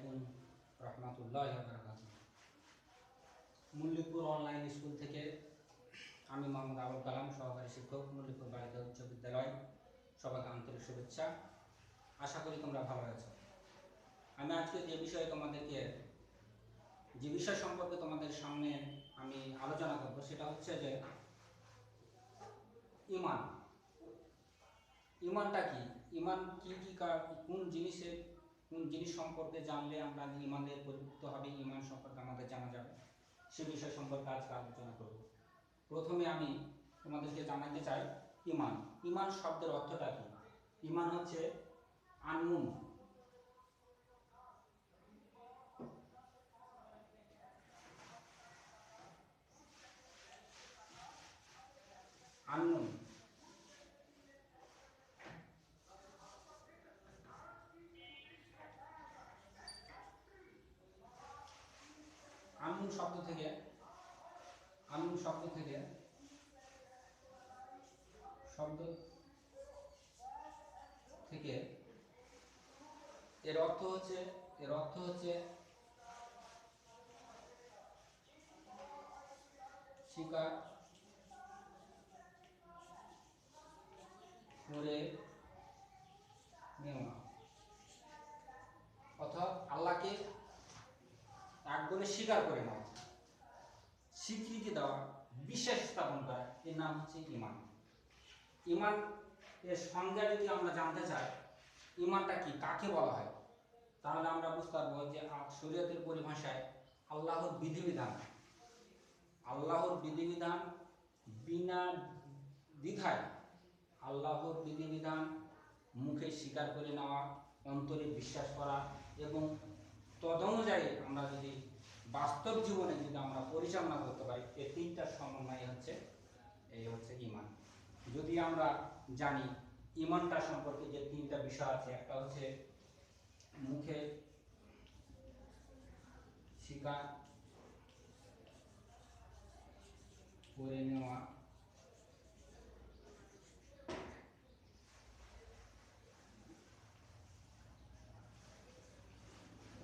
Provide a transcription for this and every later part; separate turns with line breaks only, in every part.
আলাইকুম রহমতুল্লাহ বারাকাতুহু। Mallikpur online school থেকে আমি মোহাম্মদ আবুল কালাম, সহকারী শিক্ষক, মল্লিকপুর বালিকা উচ্চ বিদ্যালয়। সবাইকে আন্তরিক শুভেচ্ছা। আশা করি তোমরা ভালো আছো। আমি আজকে যে বিষয় সম্পর্কে তোমাদের সামনে আমি আলোচনা করব সেটা হচ্ছে যে ইমান। ইমানটা কি? ইমান কি কোন জিনিস সম্পর্কে জানলে আমরা ইমানের পরিপূর্ণ হবে, ইমান সম্পর্কে আমাদের জানা যাবে, সে বিষয় সম্পর্কে আজকে আলোচনা করব। প্রথমে আমি তোমাদেরকে জানাতে চাই ইমান। ইমান শব্দের অর্থটা কি? ইমান হচ্ছে আননুন। আননুন আননুন শব্দ থেকে এর অর্থ হচ্ছে স্বীকার করে নেওয়া, অর্থাৎ আল্লাহকে এক বলে স্বীকার করে নেওয়া, স্বীকৃতি দেওয়া, বিশ্বাস স্থাপন করা, এর নাম হচ্ছে ইমান। ইমান এর সংজ্ঞা যদি আমরা জানতে চাই, ইমানটা কি, কাকে বলা হয়, তাহলে আমরা বুঝতে পারবো যে শরীয়তের পরিভাষায় আল্লাহর বিধিবিধান বিনা দ্বিধায় আল্লাহর বিধিবিধান মুখে স্বীকার করে নেওয়া, অন্তরে বিশ্বাস করা এবং তদনুযায়ী আমরা যদি বাস্তব জীবনে যদি আমরা পরিচালনা করতে পারি, এই তিনটার সমন্বয় হচ্ছে ইমান। যদি আমরা জানি ইমানটা সম্পর্কে যে তিনটা বিষয় আছে, একটা হচ্ছে মুখে স্বীকার করে নেওয়া,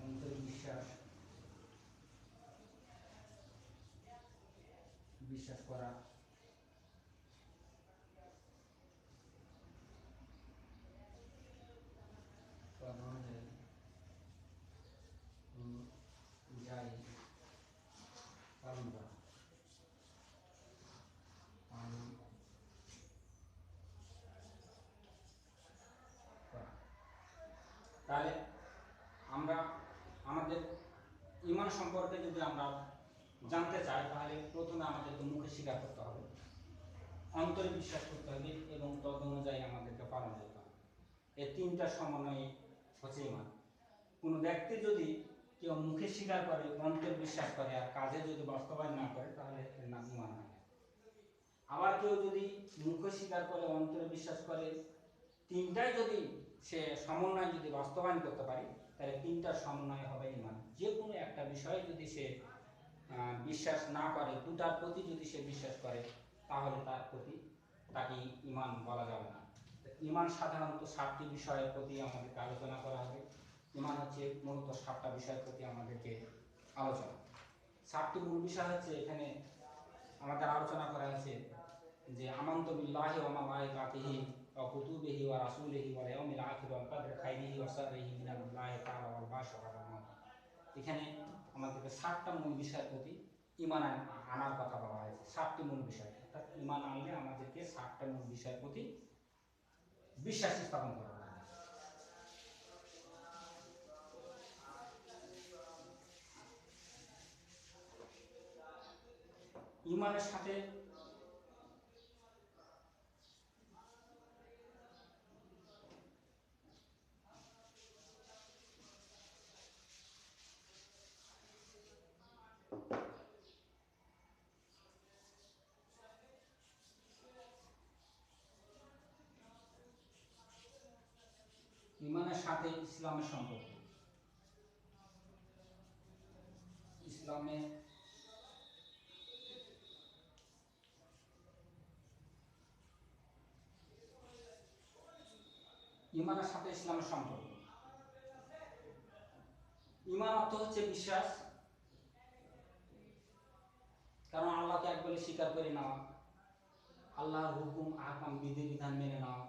অন্তরে বিশ্বাস করা, যাই পালন করা। তাহলে আমরা আমাদের ইমান সম্পর্কে যদি আমরা জানতে চাই, তাহলে প্রথমে আমাদেরকে মুখে স্বীকার করতে হবে, অন্তরে বিশ্বাস করতে হবে এবং তদ অনুযায়ী আমাদেরকে পালন করতে হবে। এই তিনটা সমন্বয়ে হচ্ছে ইমান। কোনো ব্যক্তি যদি কেউ মুখে স্বীকার করে, অন্তরে বিশ্বাস করে আর কাজে যদি বাস্তবায়ন না করে, তাহলে এর নাম ইমান হয়। আবার কেউ যদি মুখে স্বীকার করে, অন্তরে বিশ্বাস করে, তিনটাই যদি সে সমন্বয় যদি বাস্তবায়ন করতে পারে, তাহলে তিনটার সমন্বয় হবে ইমান। যে কোনো একটা বিষয়ে যদি সে বিশ্বাস না করে, দুটার প্রতি যদি সে বিশ্বাস করে, তাহলে তাকে ইমান বলা যাবে না। ইমান সাধারণত 7টি বিষয়ের প্রতি আমাদেরকে আলোচনা করা হবে। ইমান হচ্ছে মূলত 7টা বিষয়ের প্রতি আমাদেরকে আলোচনা। 7টি মূল বিষয় হচ্ছে এখানে আমাদের আলোচনা করা হয়েছে যে আমানতু বিল্লাহি ওয়া মালাইকাতিহি ওয়া কুতুবিহি ওয়া রাসূলিহি ওয়াল ইয়াউমিল আখির ওয়াল কদরি খাইরিহি ওয়া শাররিহি মিনাল্লাহি তাআলা ওয়াল বা'স ওয়াল মাউত। এখানে আমাদেরকে 7টা মূল বিষয়ের প্রতি ঈমান আনার কথা বলা হয়েছে। 7টি মূল বিষয়, অর্থাৎ ঈমান আনলে আমাদেরকে 7টা মূল বিষয়ের প্রতি বিশ্বাস স্থাপন করা হবে। ঈমানের সাথে ঈমানের সাথে ইসলামের সম্পর্ক। ঈমানের সাথে ইসলামের সম্পর্ক। ঈমান অর্থ হচ্ছে বিশ্বাস, কারণ আল্লাহকে এক বলে স্বীকার করে নেওয়া, আল্লাহর হুকুম আহকাম বিধিবিধান মেনে নেওয়া,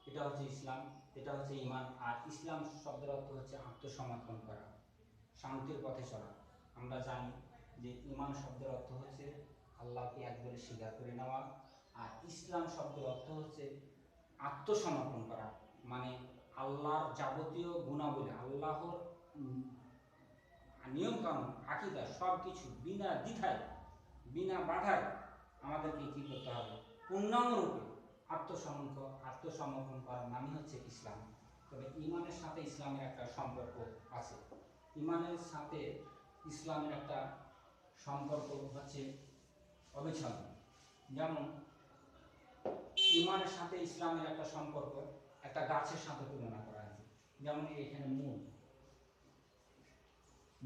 এটা হচ্ছে ইসলাম, এটা হচ্ছে ঈমান। আর ইসলাম শব্দের অর্থ হচ্ছে আত্মসমর্পণ করা, শান্তির পথে চলা। আমরা জানি যে ঈমান শব্দের অর্থ হচ্ছে আল্লাহকে এক বলে স্বীকার করে নেওয়া, আর ইসলাম শব্দের অর্থ হচ্ছে আত্মসমর্পণ করা, মানে আল্লাহর যাবতীয় গুণাবলী, আল্লাহর নিয়মকানুন, আকীদা সব কিছু বিনা দ্বিধায় বিনা বাধায় আমাদেরকে কী করতে হবে, পূর্ণাঙ্গরূপে আত্মসমর্পণ করার নামই হচ্ছে ইসলাম। তবে ঈমানের সাথে ইসলামের একটা সম্পর্ক আছে। ঈমানের সাথে ইসলামের একটা সম্পর্ক হচ্ছে অবিচ্ছেদ্য। যেমন ঈমানের সাথে ইসলামের একটা সম্পর্ক একটা গাছের সাথে তুলনা করা হয়েছে। যেমন এখানে মূল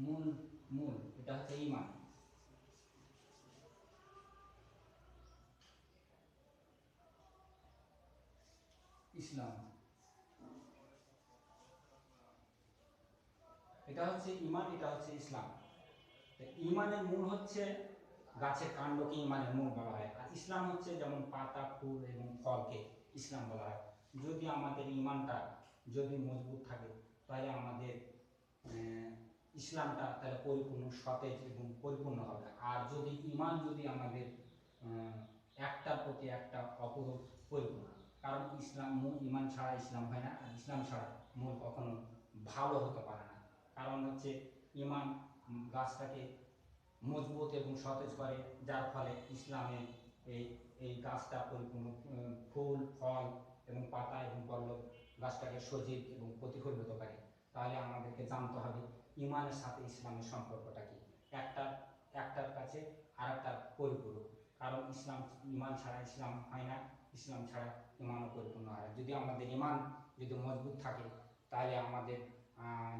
মূল মূল এটা হচ্ছে ঈমান। ইসলাম এটা হচ্ছে ঈমান, এটা হচ্ছে ইসলাম। ঈমানের মূল হচ্ছে গাছের কাণ্ডকে ঈমানের মূল বলা হয়, আর ইসলাম হচ্ছে যেমন পাতা, ফুল এবং ফলকে ইসলাম বলা হয়। যদি আমাদের ঈমানটা যদি মজবুত থাকে তাহলে আমাদের ইসলামটা তাহলে পরিপূর্ণ, সতেজ এবং পরিপূর্ণ হবে। আর যদি ঈমান যদি আমাদের একটার প্রতি একটা অপরিপূর্ণ, কারণ ইসলাম মূল, ঈমান ছাড়া ইসলাম হয় না, আর ইসলাম ছাড়া মূল কখনো ভালো হতে পারে না। কারণ হচ্ছে ঈমান গাছটাকে মজবুত এবং সতেজ করে, যার ফলে ইসলামের এই এই গাছটা পরিপূর্ণ ফুল, ফল এবং পাতা এবং পল্লব গাছটাকে সজীব এবং প্রতিফলিত করে। তাহলে আমাদেরকে জানতে হবে ঈমানের সাথে ইসলামের সম্পর্কটা কি। একটার কাছে আরেকটার পরিপূরক, কারণ ঈমান ছাড়া ইসলাম হয় না, ইসলাম ছাড়া ঈমানও পরিপূর্ণ হয় না। যদি আমাদের ঈমান যদি মজবুত থাকে তাহলে আমাদের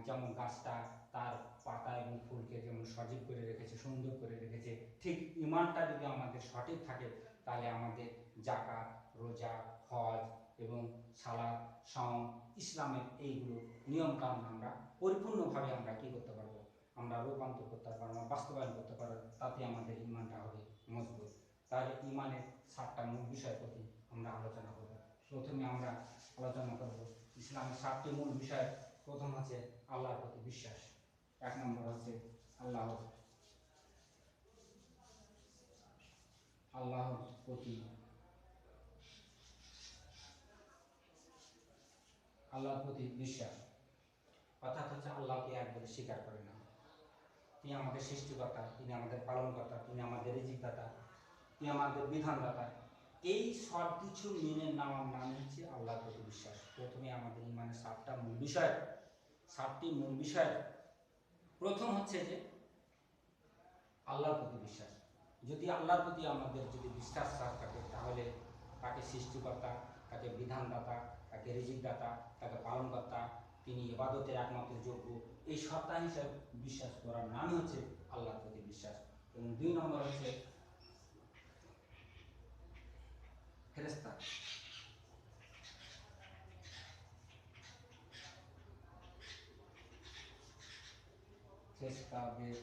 যেমন গাছটা তার পাতা এবং ফুলকে যেমন সজীব করে রেখেছে, সুন্দর করে রেখেছে, ঠিক ঈমানটা যদি আমাদের সঠিক থাকে তাহলে আমাদের যাকাত, রোজা, হজ এবং সালাত, সাওম, ইসলামের এইগুলো নিয়মকানুন আমরা পরিপূর্ণভাবে আমরা কী করতে পারবো, আমরা রূপান্তর করতে পারবো, বাস্তবায়ন করতে পারবো, তাতে আমাদের ঈমানটা হবে মজবুত। তাহলে ঈমানের 7টা মূল বিষয়ের প্রতি আমরা আলোচনা করব। প্রথমে আমরা আলোচনা করব ইসলামের 7টি মূল বিষয়। প্রথম হচ্ছে আল্লাহর প্রতি বিশ্বাস, 1 নম্বর হচ্ছে আল্লাহর প্রতি বিশ্বাস, অর্থাৎ হচ্ছে আল্লাহকে এক বলে স্বীকার করে না। তিনি আমাদের সৃষ্টিকর্তা, তিনি আমাদের পালনকর্তা, তিনি আমাদের রিজিকদাতা, তিনি আমাদের বিধানদাতা। এই সব কিছু মেনে নেওয়ার নাম হচ্ছে আল্লাহর প্রতি বিশ্বাস। প্রথমে আমাদের ঈমানের 7টা মূল বিষয়, 7টি মূল বিষয়। প্রথম হচ্ছে যে আল্লাহর প্রতি বিশ্বাস। যদি আল্লাহর প্রতি আমাদের যদি বিশ্বাস থাকে তাহলে তাকে সৃষ্টিকর্তা, তাকে বিধানদাতা, তাকে রিজিকদাতা, তাকে পালনকর্তা, তিনি ইবাদতের একমাত্র যোগ্য, এই সত্তা হিসাবে বিশ্বাস করার নামই হচ্ছে আল্লাহর প্রতি বিশ্বাস। এবং 2 নম্বর হচ্ছে ফেরেশতা। ফেরেশতাদের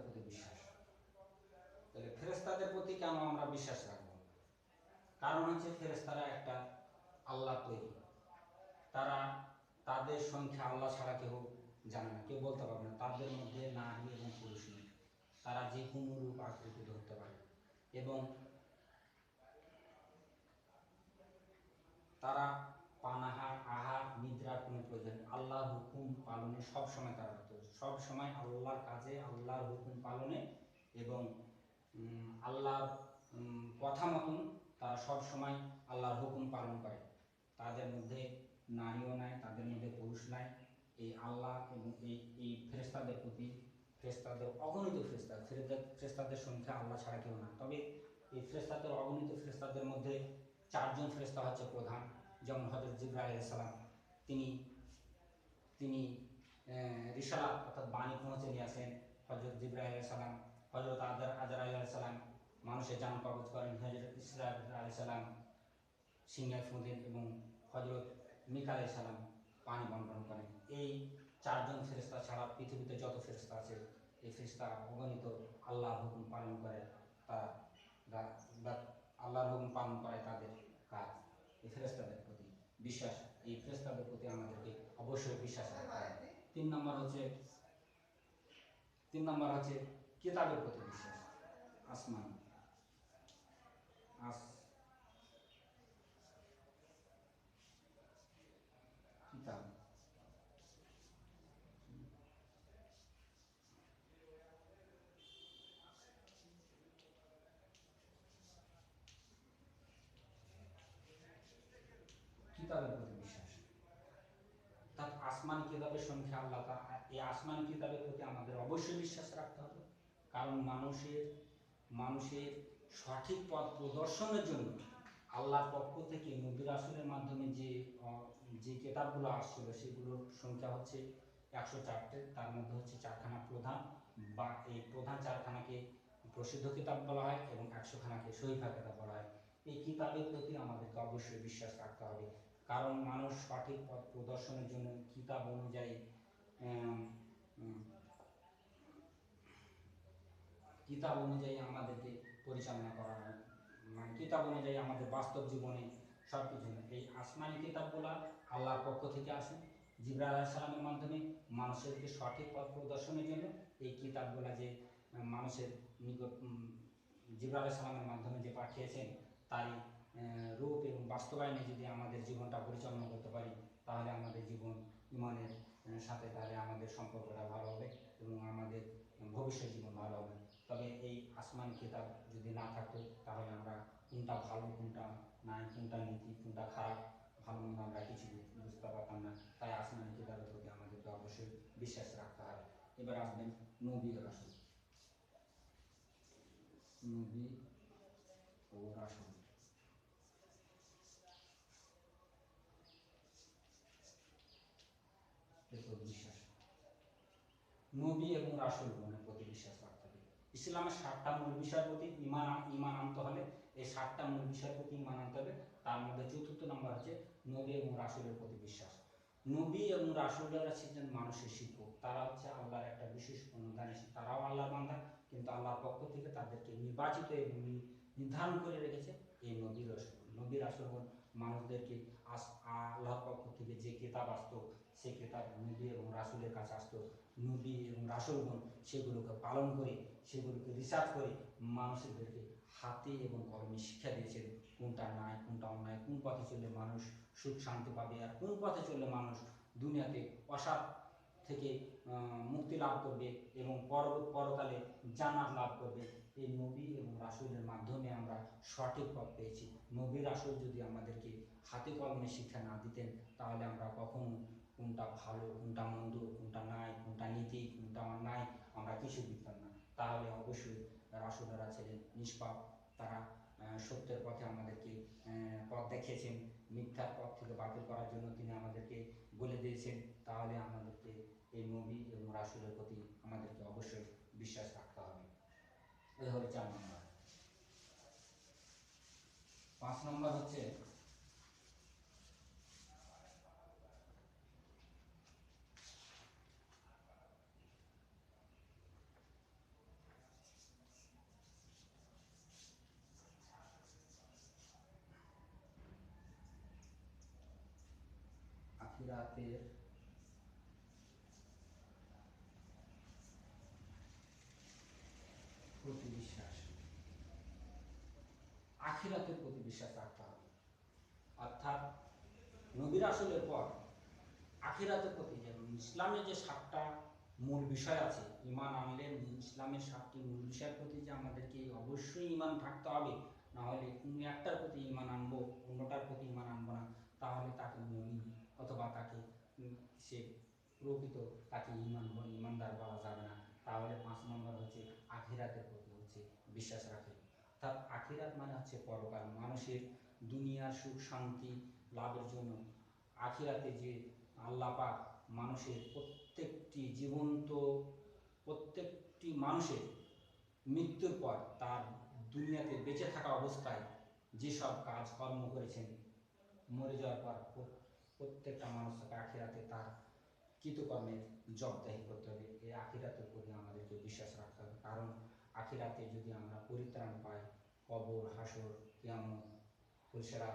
প্রতি বিশ্বাস। তাহলে ফেরেশতাদের প্রতি কেন আমরা বিশ্বাস রাখবো? কারণ হচ্ছে ফেরেশতারা একটা আল্লাহ তৈরি, তাদের সংখ্যা আল্লাহ ছাড়া কেউ জানে না, কেউ বলতে পারবে না। তাদের মধ্যে নারী এবং পুরুষ নেই, তারা যে কোনো রূপ আকৃতি ধরতে পারে এবং তারা পানাহার, আহার, নিদ্রার কোনো প্রয়োজন, আল্লাহর হুকুম পালনে সবসময় তারা সবসময় আল্লাহর কাজে, আল্লাহর হুকুম পালনে এবং আল্লাহর কথা মতন তারা সবসময় আল্লাহর হুকুম পালন করে। তাদের মধ্যে নারীও নাই, তাদের মধ্যে পুরুষ নাই। এই আল্লাহ এবং এই ফেরেশতাদের প্রতি, ফেরেশতাদের অগণিত ফেরেশতাদের সংখ্যা আল্লাহ ছাড়া কেউ না। তবে এই ফেরেশতাদের অগণিত ফেরেশতাদের মধ্যে 4 জন ফেরেশতা হচ্ছে প্রধান, যেমন হযরত জিবরাইল আলাইহিস সালাম। তিনি রিসালাত অর্থাৎ বাণী পৌঁছে নিয়ে আসেন হযরত জিবরাইল আলাইহিস সালাম, হযরত আজরাইল আলাইহিস সালাম মানুষের জান কবজ করেন, হযরত ইসরাফিল আলাইহিস সালাম সিংহায় ফুঁদেন এবং হযরত মিকাঈল আলাইহিস সালাম পানি বন্টন করেন। এই চারজন ফেরেশতা ছাড়া পৃথিবীতে যত ফেরেশতা আছে এই ফেরেশতা অগণিত আল্লাহর হুকুম পালন করে, তারা আল্লাহর হুকুম পালন করে তাদের কাজ। এই ফেরেশতাদের প্রতি বিশ্বাস, এই ফেরেশতাদের প্রতি আমাদেরকে অবশ্যই বিশ্বাস রাখতে হবে। 3 নম্বর হচ্ছে কিতাবের প্রতি বিশ্বাস। আসমান কিতাব কিতাবের প্রতি বিশ্বাস, অর্থাৎ আসমান কিতাবের সংখ্যা আল্লাহ এই আসমান কিতাবের প্রতি আমাদের অবশ্যই বিশ্বাস রাখতে হবে। কারণ মানুষের সঠিক পথ প্রদর্শনের জন্য আল্লাহর পক্ষ থেকে নবী রাসূলের মাধ্যমে যে কিতাবগুলো আসছিল সেগুলোর সংখ্যা হচ্ছে 104টে। তার মধ্যে হচ্ছে 4খানা প্রধান, বা এই প্রধান 4খানাকে প্রসিদ্ধ কিতাব বলা হয় এবং 100খানাকে সহিফা কিতাব বলা হয়। এই কিতাবের প্রতি আমাদেরকে অবশ্যই বিশ্বাস রাখতে হবে, কারণ মানুষ সঠিক পথ প্রদর্শনের জন্য কিতাব অনুযায়ী আমাদেরকে পরিচালনা করা হয়, মানে কিতাব অনুযায়ী আমাদের বাস্তব জীবনে সব কিছু। এই আসমানি কিতাবগুলো আল্লাহর পক্ষ থেকে আসে জিবরাইল আলাইহিস সালামের মাধ্যমে মানুষেরকে সঠিক পথ প্রদর্শনের জন্য। এই কিতাবগুলো যে মানুষের নিকট জিবরাইল আলাইহিস সালামের মাধ্যমে যে পাঠিয়েছেন তারই রূপ এবং বাস্তবায়নে যদি আমাদের জীবনটা পরিচালনা করতে পারি তাহলে আমাদের জীবন ইমানের সাথে তাহলে আমাদের সম্পর্কটা ভালো হবে এবং আমাদের ভবিষ্যৎ জীবন ভালো হবে। তবে এই আসমান কিতাব যদি না থাকতো তাহলে আমরা কোনটা ভালো কোনটা নাই, কোনটা নীতি কোনটা খারাপ ভালো মন্দ আমরা কিছু বুঝতে পারতাম না। তাই আসমানি কিতাবের প্রতি আমাদেরকে অবশ্যই বিশ্বাস রাখতে হবে। এবার আসবেন নবী ও রাসূল। নবী ও রাসূল বিশ্বাস, নবী এবং রাসূলগণের প্রতি বিশ্বাস রাখতে হবে। ইসলামের 7টা মূল বিষয়ের প্রতি ঈমান আনতে হলে এই 7টা মূল বিষয়ের প্রতি ঈমান আনতে হবে। তার মধ্যে 4র্থ নম্বর হচ্ছে নবী এবং রাসূলের প্রতি বিশ্বাস। নবী এবং রাসূলরা ছিলেন মানুষের শিক্ষক, তারা হচ্ছে আল্লাহর একটা বিশেষ অনুদান, তারাও আল্লাহর বান্দা, কিন্তু আল্লাহর পক্ষ থেকে তাদেরকে নির্বাচিত এবং নির্ধারণ করে রেখেছে এই নবী রাসূলগণ মানুষদেরকে আল্লাহর পক্ষ থেকে যে কিতাব আসতো সেই কিতাব নবী এবং রাসূলের কাছে আসতো। নবী এবং রাসূলগণ সেগুলোকে পালন করে সেগুলোকে রিসার্চ করে মানুষদেরকে হাতে এবং কলমে শিক্ষা দিয়েছেন কোনটা নাই কোনটা অন্যায়, কোন পথে চললে মানুষ সুখ শান্তি পাবে আর কোন পথে চললে মানুষ দুনিয়াতে অসৎ থেকে মুক্তি লাভ করবে এবং পরকালে জান্নাত লাভ করবে। এই নবী এবং রাসূলের মাধ্যমে আমরা সঠিক পথ পেয়েছি। নবী রাসূল যদি আমাদেরকে হাতে কলমে শিক্ষা না দিতেন তাহলে আমরা কখনো কোনটা ভালো কোনটা মন্দ, কোনটা নাই কোনটা নীতি কোনটা অন্যায় আমরা কিছু বুঝতাম না। তাহলে অবশ্যই রাসূলরা ছিলেন নিষ্পাপ, তারা সত্যের পথে আমাদেরকে পথ দেখিয়েছেন, মিথ্যার পথ থেকে বাতিল করার জন্য তিনি আমাদেরকে বলে দিয়েছেন। তাহলে আমাদেরকে এই নবী এবং রাসূলের প্রতি আমাদেরকে অবশ্যই বিশ্বাস রাখতে হবে। এই হলো 4 নম্বর। 5 নম্বর হচ্ছে আখিরাতের প্রতি বিশ্বাস। আখিরাতের প্রতি বিশ্বাস রাখতে হবে, অর্থাৎ নবী রাসূলের পর আখিরাতের প্রতি যেমন ইসলামের যে 7টা মূল বিষয় আছে, ঈমান আনলে ইসলামের 7টি মূল বিষয়ের প্রতি যে আমাদেরকে অবশ্যই ঈমান থাকতে হবে, না হলে কোনো একটার প্রতি ঈমান আনবো অন্যটার প্রতি ঈমান আনবো না, তাহলে তাকে মুমিন অথবা তাকে সে প্রকৃত তাকে ঈমানদার বলা যাবে না। তাহলে 5 নম্বর হচ্ছে আখিরাতের প্রতি হচ্ছে বিশ্বাস রাখে, অর্থাৎ আখিরাত মানে হচ্ছে পরকাল। মানুষের দুনিয়ার সুখ শান্তি লাভের জন্য আখিরাতে যে আল্লাহ পাক মানুষের প্রত্যেকটি মানুষের মৃত্যুর পর তার দুনিয়াতে বেঁচে থাকা অবস্থায় যেসব কাজ কর্ম করেছেন, মরে যাওয়ার পর প্রত্যেকটা মানুষকে আখিরাতে তার কৃতকর্মের জবাবদিহি করতে হবে। এই আখিরাতের প্রতি আমাদেরকে বিশ্বাস রাখতে হবে, কারণ আখিরাতে যদি আমরা পরিত্রাণ পাই, কবর, হাসর, কিয়ামত, ফুলসেরা,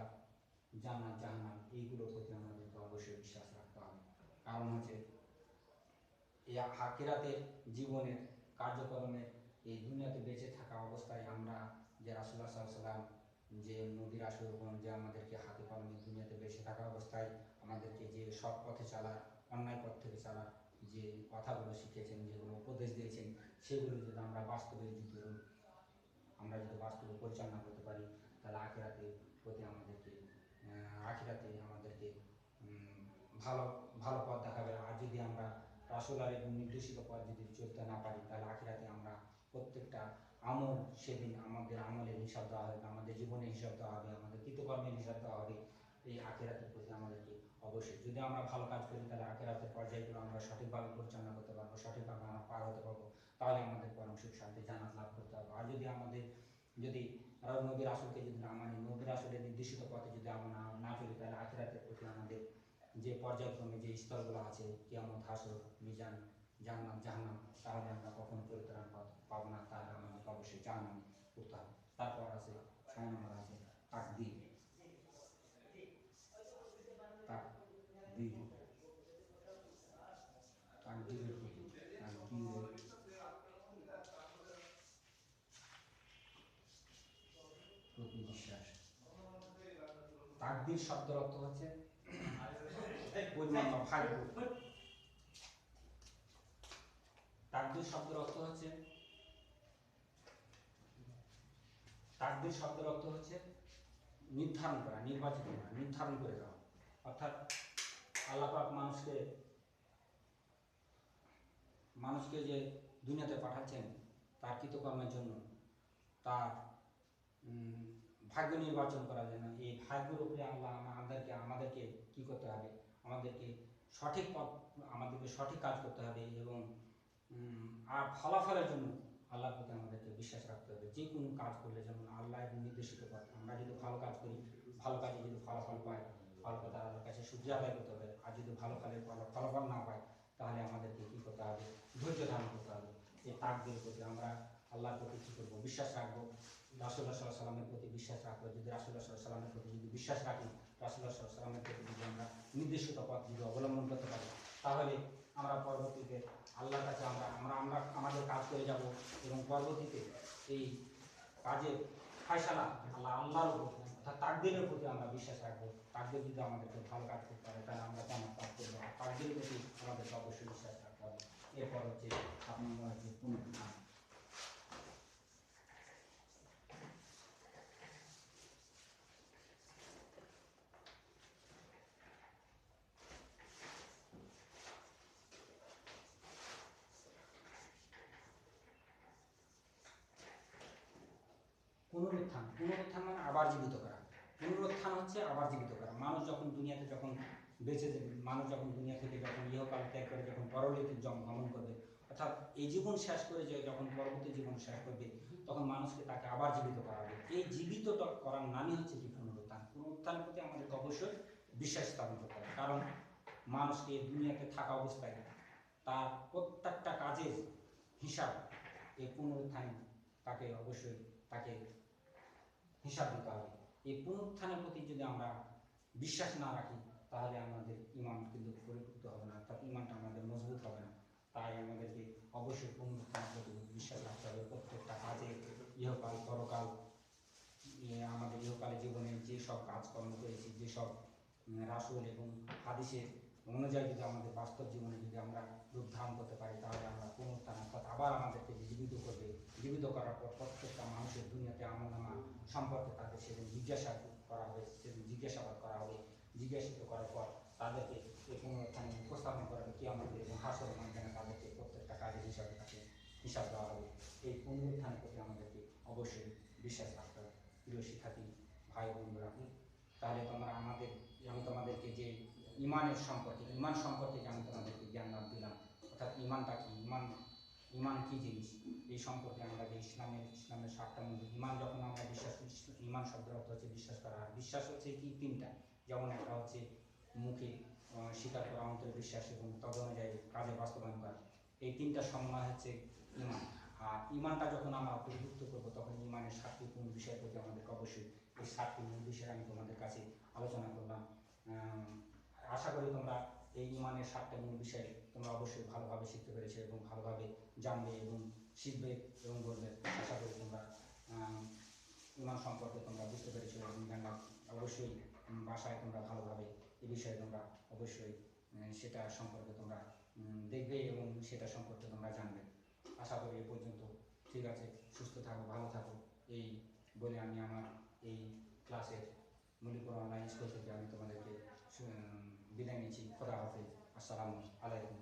জান্নাত, জাহান্নাম, এইগুলোর প্রতি আমাদেরকে অবশ্যই বিশ্বাস রাখতে হবে। কারণ হচ্ছে এই আখিরাতের জীবনের কার্যক্রমের এই দুনিয়াতে বেঁচে থাকা অবস্থায় আমরা যে রাসূলুল্লাহ সাল্লাল্লাহু আলাইহি ওয়াসাল্লাম যে নবীর আশীর্বাদ যে আমাদেরকে হাতে কলমে দুনিয়াতে বেঁচে থাকা অবস্থায় আমাদেরকে যে সৎ পথে চলার, অন্যায় পথ থেকে চলার যে কথাগুলো শিখিয়েছেন, যেগুলো উপদেশ দিয়েছেন, সেগুলো যদি আমরা বাস্তবে পরিচালনা করতে পারি, তাহলে আখিরাতে আমাদেরকে ভালো ভালো পথ দেখাবে। আর যদি আমরা রাসূলের নির্দেশিত পথ যদি চলতে না পারি, তাহলে আখিরাতে আমরা প্রত্যেকটা আমল, সেদিন আমাদের আমলের হিসাব দেওয়া হবে, আমাদের জীবনের হিসাব দেওয়া হবে, আমাদের কৃতকর্মের হিসাব দেওয়া হবে। এই আখিরাতের প্রতি আমাদেরকে অবশ্যই, যদি আমরা ভালো কাজ করি, তাহলে আখিরাতের পর্যায়গুলো আমরা সঠিকভাবে পরিচালনা করতে পারবো, সঠিকভাবে আমরা পার হতে পারবো, তাহলে আমাদের পরম সুখ শান্তি জান্নাত লাভ করতে হবে। আর যদি নবী রাসূলকে যদি না মানি, নবী রাসূলের নির্দেশিত পথে যদি আমরা না চলি, তাহলে আখিরাতের প্রতি আমাদের যে পর্যায়ক্রমে যে স্তরগুলো আছে, কিয়ামত, হাসর, মিজান, জান্নাত, জাহান্নাম, তাহলে আমরা কখনো পরিত্রাণ পাবো না, তাহলে আমাদেরকে অবশ্যই জাহান্নামে পড়তে হবে। তারপর আছে 6 নম্বর আছে তাকদীর। তাকদীরের প্রতি বিশ্বাস। তাকদীর শব্দের অর্থ হচ্ছে ভাগ্য। তাকদীর শব্দের অর্থ হচ্ছে নির্ধারণ করা, নির্বাচিত করা, নির্ধারণ করে দেওয়া। অর্থাৎ আল্লাহ পাক মানুষকে যে দুনিয়াতে পাঠাচ্ছেন তার কৃতকর্মের জন্য, তার ভাগ্য নির্বাচন করার জন্য, এই ভাগ্যের উপরে আল্লাহ আমাদেরকে কি করতে হবে, আমাদেরকে সঠিক কাজ করতে হবে, এবং আর ফলাফলের জন্য আল্লাহর প্রতি আমাদেরকে বিশ্বাস রাখতে হবে। যে কোনো কাজ করলে, যেমন আল্লাহর নির্দেশিত পথ, আমরা যদি ভালো কাজ করি, ভালো কাজে যদি ফলাফল পাই, ফলাফল আল্লাহর কাছে শুকরিয়া আদায় করতে হবে। আর যদি ভালো কাজের ফলাফল না পাই, তাহলে আমাদেরকে কী করতে হবে, ধৈর্য ধারণ করতে হবে। এই তাকদীরের প্রতি আমরা আল্লাহর প্রতি কী করবো, বিশ্বাস রাখবো। রাসূলুল্লাহ সাল্লাল্লাহু আলাইহি ওয়াসাল্লামের প্রতি বিশ্বাস রাখবো। যদি রাসূলুল্লাহ সাল্লাল্লাহু আলাইহি ওয়াসাল্লামের প্রতি যদি বিশ্বাস রাখি, রাসূলুল্লাহ সাল্লাল্লাহু আলাইহি ওয়াসাল্লামের প্রতি যদি আমরা নির্দেশিত পথ যদি অবলম্বন করতে পারি, তাহলে আমরা পরবর্তীতে আল্লাহর কাছে আমরা আমাদের কাজ করে যাব, এবং পরবর্তীতে এই কাজের ফায়সালা আল্লাহর উপর, অর্থাৎ তাকদীরের প্রতি আমরা বিশ্বাস রাখবো। তাকদীর যদি আমাদেরকে ভালো কাজ করতে পারে, তাহলে আমরা জান্নাত লাভ করবো। আর তাকদীরের প্রতি আমাদেরকে অবশ্যই বিশ্বাস রাখতে হবে। এরপর হচ্ছে আপনার হচ্ছে পুনরুত্থান। পুনরুত্থান মানে আবার জীবিত করা। পুনরুত্থান হচ্ছে আবার জীবিত করা। মানুষ যখন দুনিয়া থেকে যখন ইহকাল ত্যাগ করে যখন পরলোকে গমন করবে, অর্থাৎ এই জীবন শেষ করে যখন পরবর্তী জীবন শেষ করবে, তখন মানুষকে তাকে আবার জীবিত করা হবে। এই জীবিত করার নামই হচ্ছে কি পুনরুত্থান। পুনরুত্থানের প্রতি আমাদেরকে অবশ্যই বিশ্বাস স্থাপন করতে হবে, কারণ মানুষকে দুনিয়াতে থাকা অবস্থায় তার প্রত্যেকটা কাজের হিসাব এই পুনরুত্থানে তাকে হিসাব দিতে হবে। এই পুনরুত্থানের প্রতি যদি আমরা বিশ্বাস না রাখি, তাহলে আমাদের ঈমান কিন্তু পরিপূর্ণ হবে না, অর্থাৎ ঈমানটা আমাদের মজবুত হবে না। তাই আমাদেরকে অবশ্যই পুনরুত্থানের প্রতি বিশ্বাস রাখতে হবে। প্রত্যেকটা কাজে ইহকাল পরকাল, আমাদের ইহকালে জীবনে যেসব কাজকর্ম করেছি, যেসব রাসূল এবং হাদিসের অনুযায়ী যদি আমাদের বাস্তব জীবনে যদি আমরা রূপ ধারণ করতে পারি, তাহলে আমরা পুনরুত্থান, অর্থাৎ আবার আমাদেরকে জীবিত করবে। জীবিত করার পর প্রত্যেকটা মানুষের দুনিয়াতে আমলনামা সম্পর্কে তাদের সেদিন জিজ্ঞাসাবাদ করা হবে। জিজ্ঞাসিত করার পর তাদেরকে এই পুনরুত্থানে উপস্থাপন করা হবে, কিয়ামতের এবং হাসরের ময়দানে তাদেরকে প্রত্যেকটা কাজের হিসাবে তাকে হিসাব দেওয়া হবে। এই পুনরুত্থানের প্রতি আমাদেরকে অবশ্যই বিশ্বাস রাখতে হবে। প্রিয় শিক্ষার্থী ভাই বোনরা, তাহলে আমি তোমাদেরকে যে ঈমান সম্পর্কে যে আমি তোমাদেরকে জ্ঞান দিলাম, অর্থাৎ ইমানটা কি, ইমান কি জিনিস, এই সম্পর্কে আমরা যে ইসলামের 7টা মূল। ইমান যখন আমরা বিশ্বাস করি, ইমান শব্দের অর্থ হচ্ছে বিশ্বাস করা। আর বিশ্বাস হচ্ছে কি 3টা, যেমন একটা হচ্ছে মুখে স্বীকার করা, অন্তরে বিশ্বাস এবং তদ অনুযায়ী কাজে বাস্তবায়ন করা। এই 3টার সমন্বয় হচ্ছে ইমান। আর ইমানটা যখন আমরা পরিযুক্ত করবো, তখন ইমানের 7টি মূল বিষয়ের প্রতি আমাদেরকে অবশ্যই, এই 7টি মূল বিষয় আমি তোমাদের কাছে আলোচনা করলাম। আশা করি তোমরা এই ইমানের 7টা মূল বিষয় তোমরা অবশ্যই ভালোভাবে শিখতে পেরেছো এবং ভালোভাবে জানবে এবং শিখবে এবং বলবে। আশা করি তোমরা ইমান সম্পর্কে তোমরা বুঝতে পেরেছো এবং জানলা অবশ্যই বাসায় তোমরা ভালোভাবে এই বিষয়ে তোমরা অবশ্যই সেটা সম্পর্কে তোমরা দেখবে এবং সেটা সম্পর্কে তোমরা জানবে। আশা করি এ পর্যন্ত। ঠিক আছে, সুস্থ থাকো, ভালো থাকো, এই বলে আমি আমার এই ক্লাসের মলিপুর অনলাইন স্কুল থেকে আমি তোমাদেরকে বিদায় নিচ্ছি। খোদা হাফেজ। আসসালামু আলাইকুম।